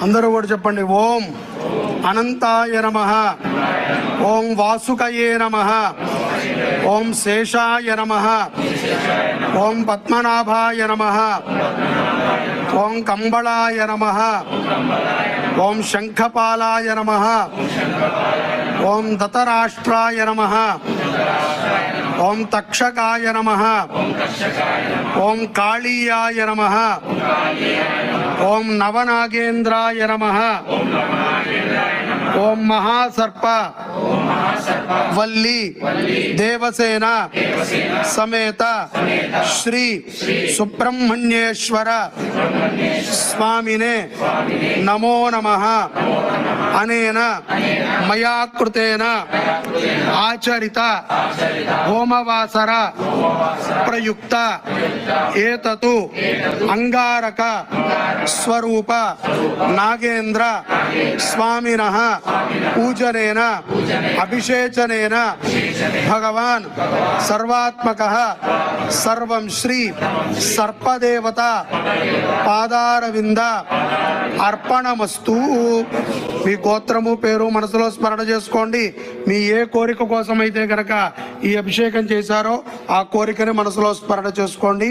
అందరూ కూడా చెప్పండి. ఓం అనంతాయ నమః, ఓం వాసుకయే నమః, ఓం శేషాయ నమః, ఓం పద్మనాభాయ నమః, ఓం కంబళాయ నమః, ఓం శంఖపాలాయ నమః, ఓం దతరాష్ట్రాయ నమః, ఓం తక్షకాయ నమః, ఓం కాళీయాయ నమః, ఓం నవనాగేంద్రాయ నమః, ఓం మహాసర్ప వల్లి దేవసేన సమేత శ్రీ సుబ్రహ్మణ్యేశ్వర స్వామినే నమో నమః. అనేన మయా కృతేన ఆచరిత హోమవాసర ప్రయుక్త ఏతతు అంగారక స్వరూప నాగేంద్ర స్వామినః పూజనేన అభిషేచనేన భగవాన్ సర్వాత్మకః సర్వం శ్రీ సర్పదేవత పాదారవింద అర్పణమస్తు. మీ గోత్రము పేరు మనసులో స్మరణ చేసుకోండి. మీ ఏ కోరిక కోసం అయితే గనక ఈ అభిషేకం చేశారో ఆ కోరికని మనసులో స్మరణ చేసుకోండి.